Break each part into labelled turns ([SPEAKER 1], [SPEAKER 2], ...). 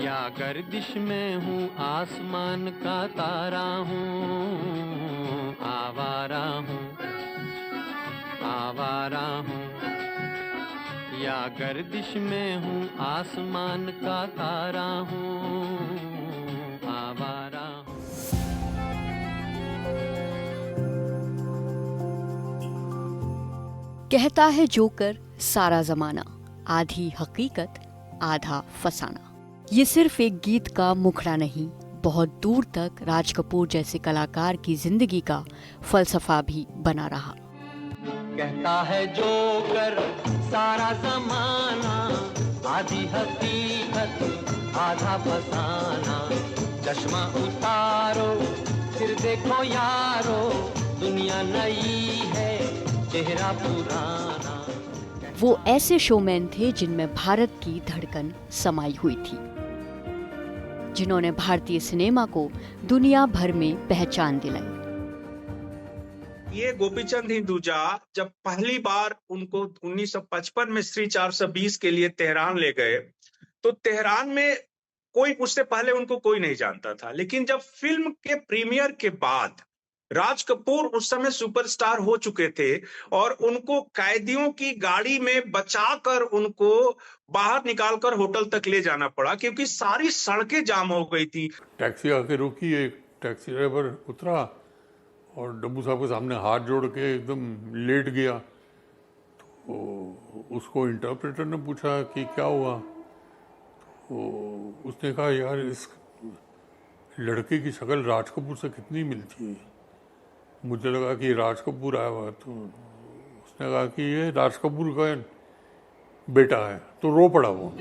[SPEAKER 1] या गर्दिश में हूँ आसमान का तारा हूँ, आवारा हूँ, आवारा हूँ। या गर्दिश में हूँ आसमान का तारा हूँ, आवारा हूँ।
[SPEAKER 2] कहता है जोकर सारा जमाना, आधी हकीकत आधा फसाना। ये सिर्फ एक गीत का मुखड़ा नहीं, बहुत दूर तक राज कपूर जैसे कलाकार की जिंदगी का फलसफा भी बना रहा।
[SPEAKER 1] कहता है जोकर सारा जमाना, आधी हकीकत आधा फसाना। चश्मा उतारो फिर देखो यारो, दुनिया नई है चेहरा पुराना।
[SPEAKER 2] वो ऐसे शोमैन थे जिनमें भारत की धड़कन समाई हुई थी, जिन्होंने भारतीय सिनेमा को दुनिया भर में पहचान दिलाई।
[SPEAKER 3] ये गोपीचंद हिंदुजा जब पहली बार उनको 1955 में श्री 420 के लिए तेहरान ले गए, तो तेहरान में कोई उससे पहले उनको कोई नहीं जानता था। लेकिन जब फिल्म के प्रीमियर के बाद राज कपूर उस समय सुपरस्टार हो चुके थे और उनको कैदियों की गाड़ी में बचाकर उनको बाहर निकालकर होटल तक ले जाना पड़ा, क्योंकि सारी सड़कें जाम हो गई थी।
[SPEAKER 4] टैक्सी आके रुकी, एक टैक्सी ड्राइवर उतरा और डब्बू साहब के सामने हाथ जोड़ के एकदम लेट गया। तो उसको इंटरप्रेटर ने पूछा कि क्या हुआ, तो उसने कहा यार इस लड़के की शक्ल राज कपूर से कितनी मिलती है। मुझे लगा कि राज कपूर आया हुआ, तो उसने कहा कि ये राज कपूर का बेटा है, तो रो पड़ा वो।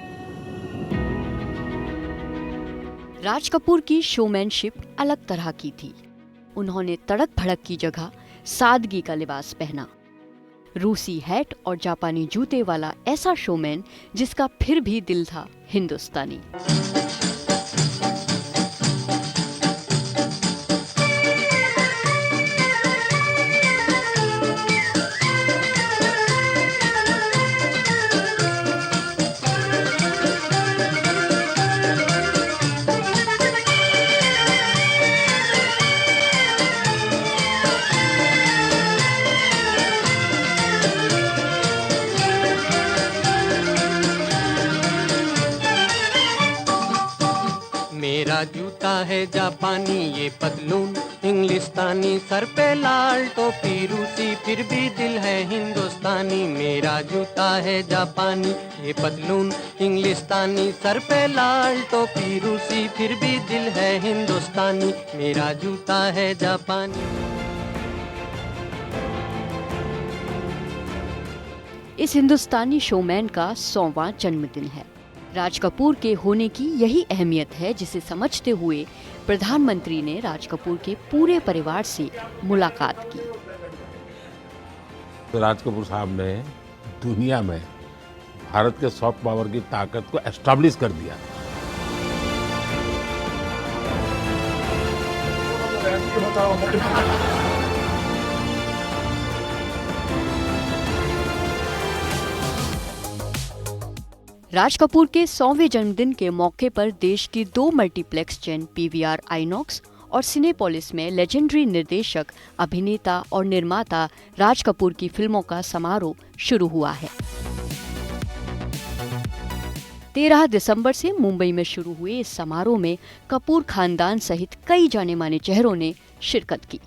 [SPEAKER 2] राज कपूर की शोमैनशिप अलग तरह की थी। उन्होंने तड़क भड़क की जगह सादगी का लिबास पहना। रूसी हैट और जापानी जूते वाला ऐसा शोमैन जिसका फिर भी दिल था हिंदुस्तानी।
[SPEAKER 1] मेरा जूता है जापानी, ये पतलून इंग्लिस्तानी, सर पे लाल टोपी रूसी, फिर भी दिल है हिंदुस्तानी। मेरा जूता है जापानी, ये पतलून इंग्लिस्तानी, सर पे लाल टोपी रूसी, फिर भी दिल है हिंदुस्तानी। मेरा जूता है जापानी।
[SPEAKER 2] इस हिंदुस्तानी शोमैन का 100वां जन्मदिन है। राज कपूर के होने की यही अहमियत है, जिसे समझते हुए प्रधानमंत्री ने राज कपूर के पूरे परिवार से मुलाकात की।
[SPEAKER 5] तो राज कपूर साहब ने दुनिया में भारत के सॉफ्ट पावर की ताकत को एस्टैब्लिश कर दिया।
[SPEAKER 2] राज कपूर के 100वें जन्मदिन के मौके पर देश की 2 मल्टीप्लेक्स चेन पीवीआर आइनॉक्स और सिनेपोलिस में लेजेंडरी निर्देशक, अभिनेता और निर्माता राज कपूर की फिल्मों का समारोह शुरू हुआ है। 13 दिसंबर से मुंबई में शुरू हुए इस समारोह में कपूर खानदान सहित कई जाने माने चेहरों ने शिरकत की।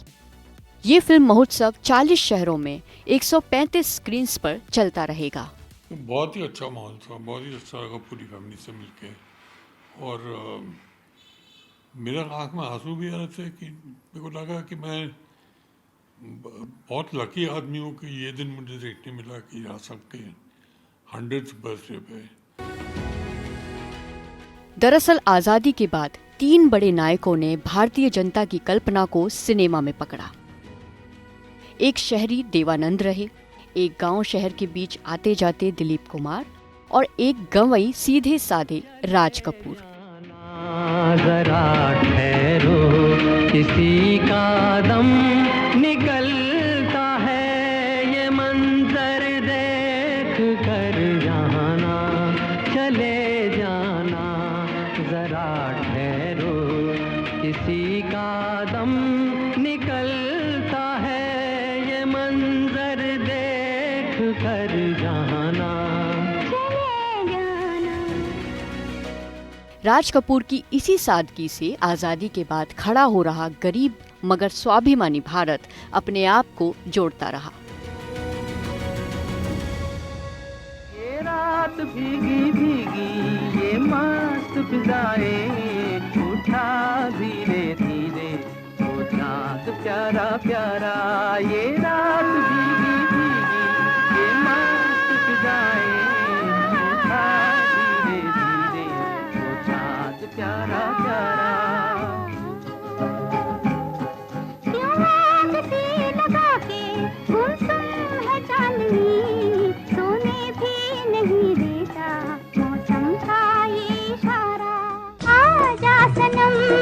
[SPEAKER 2] ये फिल्म महोत्सव 40 शहरों में 135 स्क्रीन्स पर चलता रहेगा।
[SPEAKER 4] बहुत ही अच्छा माहौल था, बहुत ही अच्छा लगा पूरी फैमिली से मिलके। और मेरा आँख में आंसू भी आ रहे थे कि मेरे को लगा कि मैं बहुत लकी आदमी हूँ कि ये दिन मुझे देखने मिला कि यहाँ सबके 100th बर्थडे पे।
[SPEAKER 2] दरअसल आजादी के बाद 3 बड़े नायकों ने भारतीय जनता की कल्पना को सिनेमा में पकड़ा। एक शहरी देवानंद रहे, एक गांव शहर के बीच आते जाते दिलीप कुमार और एक गंवई सीधे साधे राज कपूर।
[SPEAKER 1] जरा ठहरो, किसी का दम निकलता है, ये मंजर देख कर जाना, चले जाना जरा। का दम निकलता है, ये मंजर देख कर जाना।
[SPEAKER 2] राज कपूर की इसी सादगी से आजादी के बाद खड़ा हो रहा गरीब मगर स्वाभिमानी भारत अपने आप को जोड़ता रहा।
[SPEAKER 1] ये रात भीगी भीगी, ये मस्त फिजाएं, उठा धीरे धीरे वो चाँद प्यारा प्यारा। ये रात भीगी भीगी, ये मस्त फिजाएं, उठा धीरे धीरे वो चाँद प्यारा प्यारा।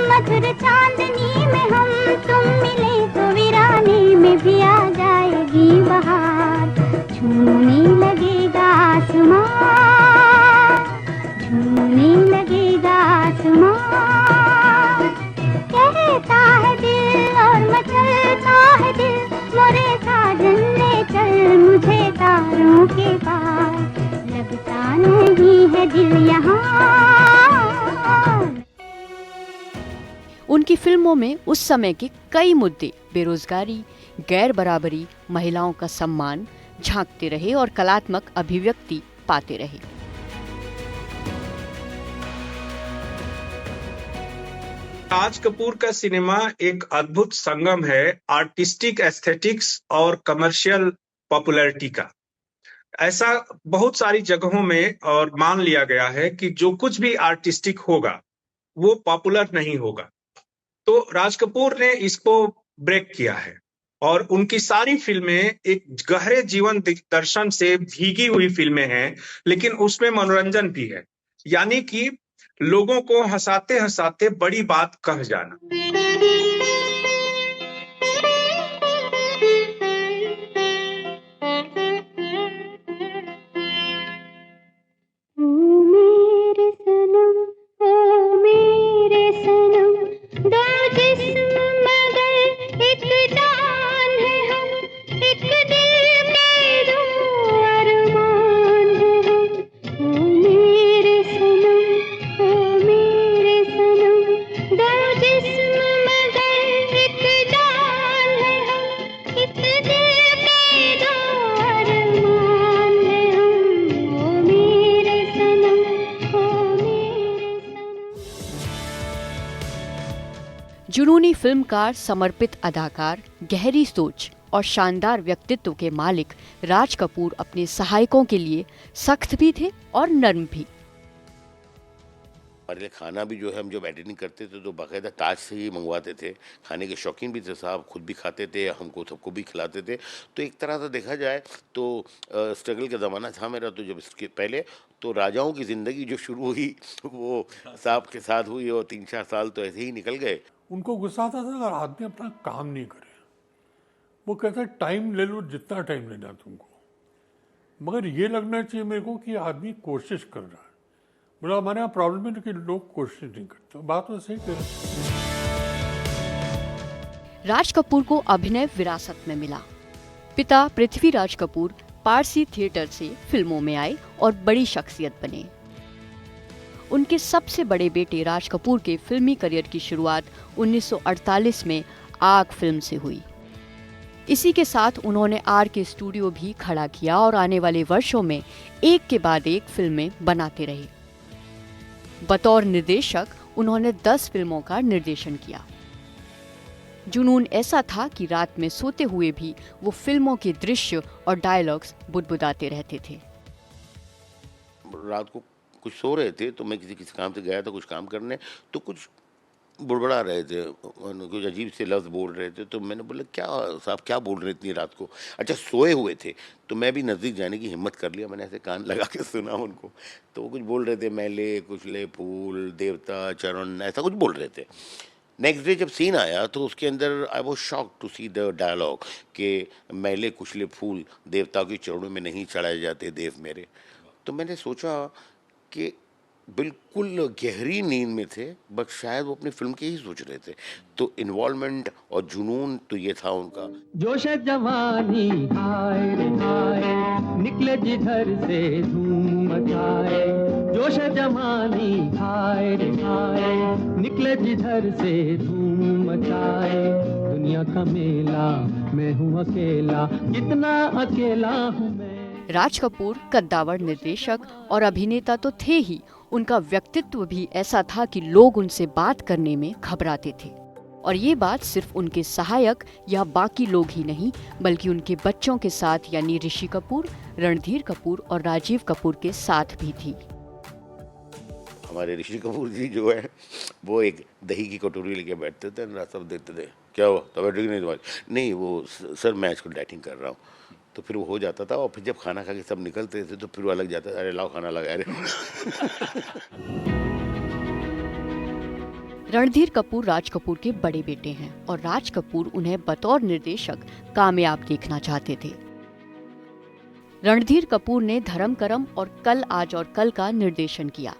[SPEAKER 6] मधुर चांदनी में हम तुम मिले तो वीराने में भी आ जाएगी बहार। झूमने लगेगा आसमां, झूमने लगेगा आसमां। कहता है दिल और मचलता है दिल, मोरे साजन ले चल मुझे तारों के पार। लगता नहीं है दिल यहाँ।
[SPEAKER 2] उनकी फिल्मों में उस समय के कई मुद्दे बेरोजगारी, गैर बराबरी, महिलाओं का सम्मान झांकते रहे और कलात्मक अभिव्यक्ति पाते रहे।
[SPEAKER 3] राज कपूर का सिनेमा एक अद्भुत संगम है आर्टिस्टिक एस्थेटिक्स और कमर्शियल पॉपुलैरिटी का। ऐसा बहुत सारी जगहों में और मान लिया गया है कि जो कुछ भी आर्टिस्टिक होगा वो पॉपुलर नहीं होगा। तो राज कपूर ने इसको ब्रेक किया है और उनकी सारी फिल्में एक गहरे जीवन दर्शन से भीगी हुई फिल्में हैं, लेकिन उसमें मनोरंजन भी है, यानी कि लोगों को हंसाते हंसाते बड़ी बात कह जाना।
[SPEAKER 2] जुनूनी फिल्मकार, समर्पित अदाकार, गहरी सोच और शानदार व्यक्तित्व के मालिक राज कपूर अपने सहायकों के लिए सख्त भी थे और नर्म भी।
[SPEAKER 5] हमारे लिए खाना भी जो है हम जब एडिटिंग करते थे तो बाकायदा ताज से ही मंगवाते थे। खाने के शौकीन भी थे साहब, खुद भी खाते थे, हमको सबको भी खिलाते थे। तो एक तरह से देखा जाए तो स्ट्रगल का ज़माना था मेरा। तो जब इसके पहले तो राजाओं की ज़िंदगी जो शुरू हुई वो साहब के साथ हुई और 3-4 साल तो ऐसे ही निकल गए।
[SPEAKER 4] उनको गुस्सा आता था अगर आदमी अपना काम नहीं करे। वो कहता है टाइम ले लो जितना टाइम लेना तुमको, मगर ये लगना चाहिए मेरे को कि आदमी कोशिश कर रहा है। बोला हमारे यहाँ प्रॉब्लम है कि लोग कोशिश नहीं करते। बात तो सही कह।
[SPEAKER 2] राज कपूर को अभिनय विरासत में मिला। पिता पृथ्वीराज कपूर पारसी थिएटर से फिल्मों में आए और बड़ी शख्सियत बने। उनके सबसे बड़े बेटे राज कपूर के फिल्मी करियर की शुरुआत 1948 में आग फिल्म से हुई। इसी के साथ उन्होंने आर के स्टूडियो भी खड़ा किया और आने वाले वर्षों में एक के बाद एक फिल्में बनाते रहे। बतौर निर्देशक उन्होंने 10 फिल्मों का निर्देशन किया। जुनून ऐसा था कि रात में सोते हुए भी वो फिल्मों के दृश्य और डायलॉग्स बुदबुदाते रहते थे।
[SPEAKER 5] रात को कुछ सो रहे थे तो मैं किसी काम से गया था कुछ काम करने, तो कुछ बुड़बड़ा रहे थे, कुछ अजीब से लफ्ज़ बोल रहे थे। तो मैंने बोला क्या साहब क्या बोल रहे इतनी रात को? अच्छा सोए हुए थे। तो मैं भी नज़दीक जाने की हिम्मत कर लिया, मैंने ऐसे कान लगा के सुना उनको। तो वो कुछ बोल रहे थे, मैले कुचले फूल देवता चरण, ऐसा कुछ बोल रहे थे। नेक्स्ट डे जब सीन आया तो उसके अंदर I was shock to see the dialogue कि मैले कुचले फूल देवता के चरणों में नहीं चढ़ाए जाते देव मेरे। तो मैंने सोचा कि बिल्कुल गहरी नींद में थे, बट शायद वो अपनी फिल्म की ही सोच रहे थे। तो इन्वॉल्वमेंट और जुनून तो ये था उनका।
[SPEAKER 1] जोश जवानी हाय रे हाय, निकले जिधर से धूम मचाए। जोश जवानी हाय रे हाय, निकले जिधर से धूम मचाए। दुनिया का मेला मैं हूँ अकेला, कितना अकेला हूँ मैं।
[SPEAKER 2] राज कपूर कद्दावर निर्देशक और अभिनेता तो थे ही, उनका व्यक्तित्व भी ऐसा था कि लोग उनसे बात करने में घबराते थे। और ये बात सिर्फ उनके सहायक या बाकी लोग ही नहीं, बल्कि उनके बच्चों के साथ यानी ऋषि कपूर, रणधीर कपूर और राजीव कपूर के साथ भी थी।
[SPEAKER 5] हमारे ऋषि कपूर जी जो है वो एक दही की कटोरी लेके बैठते थे ना, सब देते थे, क्या हुआ तबीयत ठीक नहीं तुम्हारी? नहीं वो सर मैं इसको डाइटिंग कर रहा हूँ। तो फिर वो हो जाता था, और फिर जब खाना खा के सब निकलते थे तो फिर वो अलग जाता था, अरे लाओ खाना लगा अरे।
[SPEAKER 2] रणधीर कपूर राज कपूर के बड़े बेटे हैं और राज कपूर उन्हें बतौर निर्देशक कामयाब देखना चाहते थे। रणधीर कपूर ने धर्म करम और कल आज और कल का निर्देशन किया,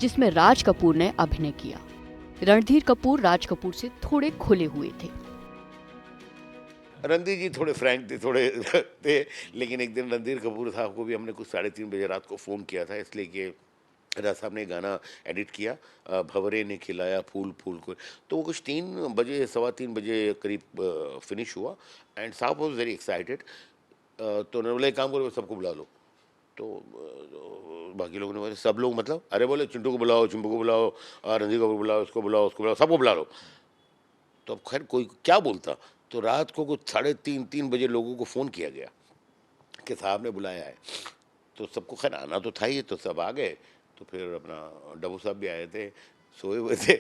[SPEAKER 2] जिसमें राज कपूर ने अभिनय किया। रणधीर कपूर राज कपूर से थोड़े खुले हुए थे।
[SPEAKER 5] रणधीर जी थोड़े फ्रैंक थे, थोड़े थे, लेकिन एक दिन रणधीर कपूर साहब को भी हमने कुछ 3:30 बजे रात को फ़ोन किया था, इसलिए कि राज साहब ने गाना एडिट किया, भंवरे ने खिलाया फूल फूल को। तो वो कुछ 3 बजे 3:15 बजे करीब फिनिश हुआ, एंड साहब वॉज वेरी एक्साइटेड। तो उन्होंने बोला एक काम करो सबको बुला लो। तो बाकी लोगों ने बोले सब लोग मतलब? अरे बोले चिंटू को बुलाओ, चिंपू को बुलाओ, रणधीर कपूर बुलाओ, उसको बुलाओ, उसको बुलाओ, सबको बुला लो। तो अब खैर कोई क्या बोलता, तो रात को कुछ 3:30 बजे लोगों को फ़ोन किया गया कि साहब ने बुलाया है। तो सबको खैर आना तो था ही, तो सब आ गए। तो फिर अपना डब्बू साहब भी आए थे, सोए हुए थे।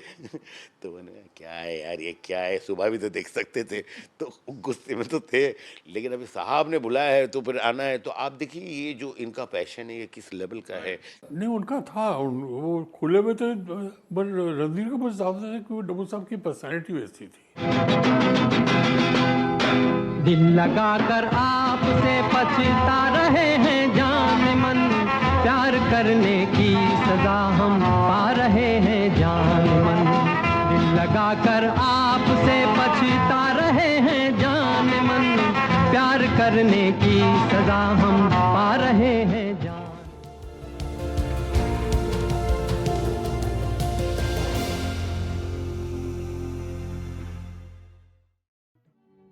[SPEAKER 5] तो मैंने कहा क्या है यार ये क्या है, सुबह भी तो देख सकते थे। तो गुस्से में तो थे, लेकिन अभी साहब ने बुलाया है तो फिर आना है। तो आप देखिए ये जो इनका पैशन है ये किस लेवल का है।
[SPEAKER 4] नहीं उनका था, वो खुले हुए थे, पर रणधीर कपूर साहब से कि डब्बू साहब की पर्सनैलिटी वैसी थी।
[SPEAKER 1] दिल लगाकर आपसे पछता रहे हैं जान मन, प्यार करने की सजा हम पा रहे हैं जान मन। दिल लगाकर आपसे पछता रहे हैं जान मन, प्यार करने की सजा हम पा रहे हैं जान।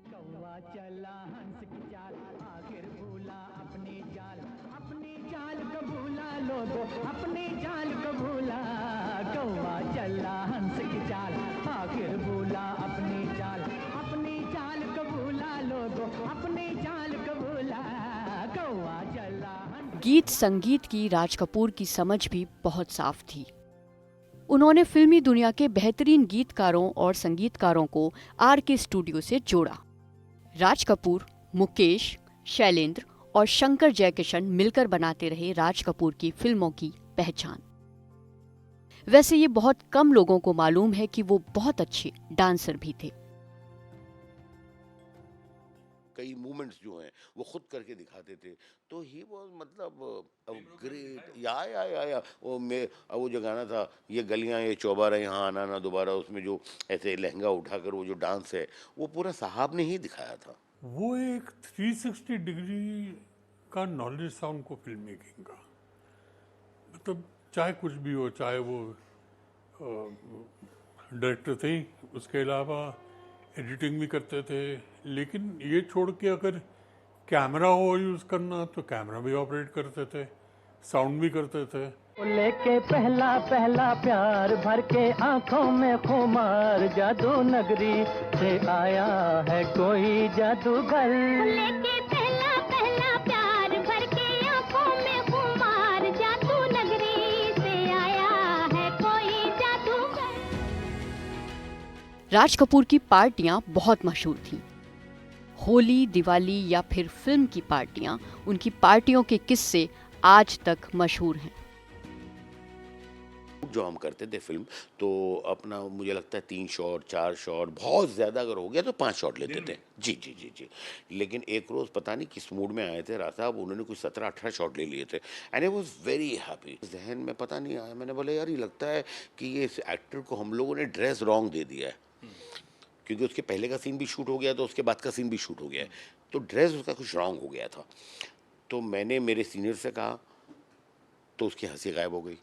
[SPEAKER 1] कौवा चला हंस की चाल, आखिर भूला अपनी चाल, अपनी चाल को भूला लोगो, अपनी चाल को भूला। कौवा चला हंस की चाल, आखिर भूला अपनी चाल, अपनी चाल को भूला लोगो, अपनी चाल को भूला। कौवा चला हंस।
[SPEAKER 2] गीत संगीत की राज कपूर की समझ भी बहुत साफ थी। उन्होंने फिल्मी दुनिया के बेहतरीन गीतकारों और संगीतकारों को आरके स्टूडियो से जोड़ा। राज कपूर, मुकेश, शैलेंद्र और शंकर जयकिशन मिलकर बनाते रहे राज कपूर की फिल्मों की पहचान। वैसे ये बहुत कम लोगों को मालूम है कि वो बहुत अच्छे डांसर भी थे।
[SPEAKER 5] कई मूवमेंट्स जो हैं वो खुद करके दिखाते थे। तो ही वाज मतलब ग्रेट। या वो जो गाना था ये गलियां ये चौबारा यहाँ आना ना दोबारा, उसमें जो ऐसे लहंगा उठाकर वो जो डांस है वो पूरा साहब ने ही दिखाया था।
[SPEAKER 4] वो एक 360 डिग्री का नॉलेज था उनको फिल्म मेकिंग का। मतलब चाहे कुछ भी हो, चाहे वो डायरेक्टर थे, उसके अलावा एडिटिंग भी करते थे, लेकिन ये छोड़ के अगर कैमरा हो यूज़ करना तो कैमरा भी ऑपरेट करते थे, साउंड भी करते थे।
[SPEAKER 1] लेके पहला पहला प्यार भर के आंखों में खुमार, जादू नगरी से आया है कोई जादूगर।
[SPEAKER 6] लेके पहला पहला प्यार भर के आंखों में खुमार, जादू नगरी से आया है कोई जादूगर।
[SPEAKER 2] राज कपूर की पार्टियां बहुत मशहूर थीं। होली, दिवाली या फिर फिल्म की पार्टियां, उनकी पार्टियों के किस्से आज तक मशहूर हैं।
[SPEAKER 5] जो हम करते थे फिल्म, तो अपना मुझे लगता है 3 शॉट 4 शॉट, बहुत ज़्यादा अगर हो गया तो 5 शॉट लेते थे। जी जी जी जी। लेकिन एक रोज़ पता नहीं किस मूड में आए थे राज साहब, उन्होंने कुछ 17-18 शॉट ले लिए थे and I was very happy. जहन में पता नहीं आया, मैंने बोला यार ये लगता है कि ये इस एक्टर को हम लोगों ने ड्रेस रॉन्ग दे दिया है, क्योंकि उसके पहले का सीन भी शूट हो गया तो उसके बाद का सीन भी शूट हो गया है, तो ड्रेस उसका कुछ रॉन्ग हो गया था। तो मैंने मेरे सीनियर से कहा तो उसकी हंसी गायब हो गई।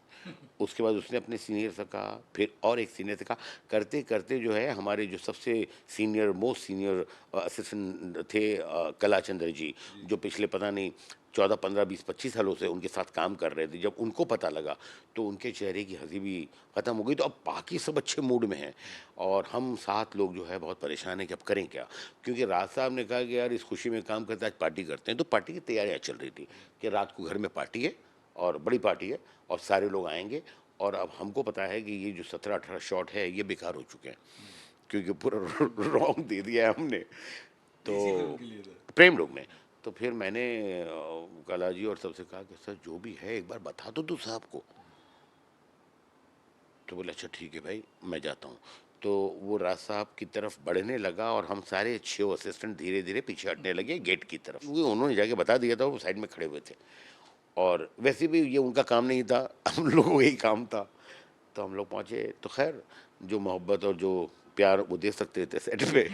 [SPEAKER 5] उसके बाद उसने अपने सीनियर से कहा, फिर और एक सीनियर से कहा, करते करते जो है हमारे जो सबसे सीनियर मोस्ट सीनियर असिस्टेंट थे कलाचंद्र जी, जो पिछले पता नहीं 14, 15, 20, 25 सालों से उनके साथ काम कर रहे थे, जब उनको पता लगा तो उनके चेहरे की हंसी भी ख़त्म हो गई। तो अब बाकी सब अच्छे मूड में हैं और हम 7 लोग जो है बहुत परेशान हैं कि अब करें क्या, क्योंकि राज साहब ने कहा कि यार इस खुशी में काम करते आज पार्टी करते हैं। तो पार्टी की तैयारियाँ चल रही थी कि रात को घर में पार्टी है और बड़ी पार्टी है और सारे लोग आएंगे, और अब हमको पता है कि ये जो 17-18 शॉट है ये बेकार हो चुके हैं क्योंकि पूरा रॉन्ग दे दिया है हमने, तो प्रेम रोग में। तो फिर मैंने कला जी और सबसे कहा कि सर जो भी है एक बार बता तो दो साहब को। तो बोले अच्छा ठीक है भाई मैं जाता हूँ। तो वो राज साहब की तरफ बढ़ने लगा और हम सारे 6 असिस्टेंट धीरे धीरे पीछे हटने लगे गेट की तरफ, क्योंकि उन्होंने जाके बता दिया था, वो साइड में खड़े हुए थे और वैसे भी ये उनका काम नहीं था, हम लोगों का यही काम था। तो हम लोग पहुँचे तो खैर जो मोहब्बत और जो प्यार वो दे सकते थे सेट पे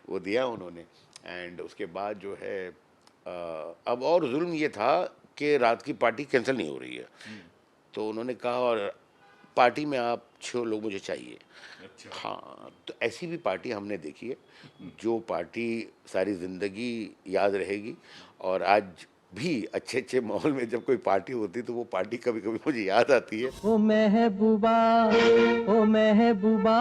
[SPEAKER 5] वो दिया उन्होंने। एंड उसके बाद जो है अब और जुल्म ये था कि रात की पार्टी कैंसिल नहीं हो रही है, तो उन्होंने कहा और पार्टी में आप 6 लोग मुझे चाहिए। अच्छा। हाँ, तो ऐसी भी पार्टी हमने देखी है जो पार्टी सारी ज़िंदगी याद रहेगी, और आज भी अच्छे अच्छे माहौल में जब कोई पार्टी होती तो वो पार्टी कभी कभी मुझे याद आती है।
[SPEAKER 1] ओ महबूबा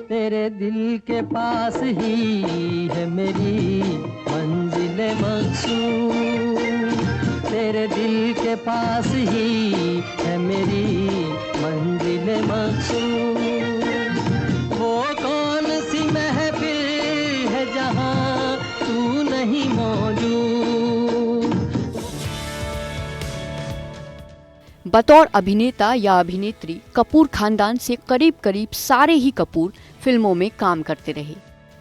[SPEAKER 1] तेरे दिल के पास ही है मेरी मंजिल मकसूद, तेरे दिल के पास ही है मेरी मंजिल मकसूद। वो कौन सी महफिल है जहाँ तू नहीं मौजूद।
[SPEAKER 2] बतौर अभिनेता या अभिनेत्री कपूर खानदान से करीब करीब सारे ही कपूर फिल्मों में काम करते रहे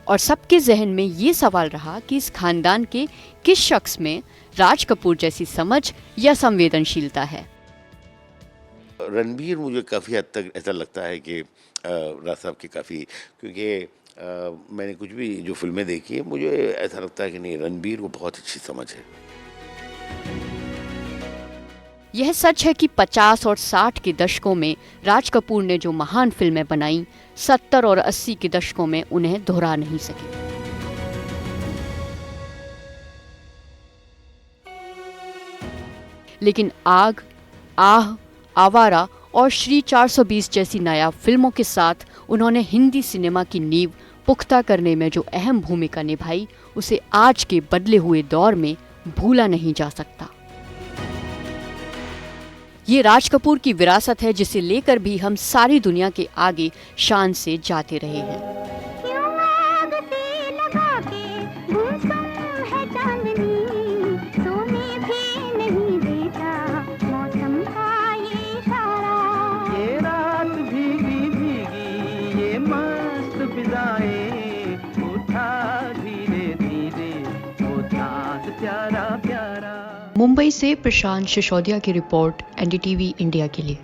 [SPEAKER 2] और सबके जहन में ये सवाल रहा कि इस खानदान के किस शख्स में राज कपूर जैसी समझ या संवेदनशीलता है।
[SPEAKER 5] रणबीर मुझे काफ़ी हद तक ऐसा लगता है कि राज साहब की काफ़ी, क्योंकि मैंने कुछ भी जो फिल्में देखी है मुझे ऐसा लगता है कि नहीं रणबीर को बहुत अच्छी समझ है।
[SPEAKER 2] यह सच है कि 50 और 60 के दशकों में राज कपूर ने जो महान फिल्में बनाई 70 और 80 के दशकों में उन्हें दोहरा नहीं सके। लेकिन आग, आह, आवारा और श्री 420 जैसी नायाब फिल्मों के साथ उन्होंने हिंदी सिनेमा की नींव पुख्ता करने में जो अहम भूमिका निभाई उसे आज के बदले हुए दौर में भूला नहीं जा सकता। ये राज कपूर की विरासत है जिसे लेकर भी हम सारी दुनिया के आगे शान से जाते रहे हैं।
[SPEAKER 6] क्यों आग से लगा के गुमसुम है चांदनी, सोने भी नहीं देता मौसम का ये इशारा।
[SPEAKER 1] ये रात भीगी भीगी ये मस्त फिजाएं, उठा धीरे धीरे वो चाँद प्यारा प्यारा।
[SPEAKER 2] मुंबई से प्रशांत सिसोदिया की रिपोर्ट, एनडीटीवी इंडिया के लिए।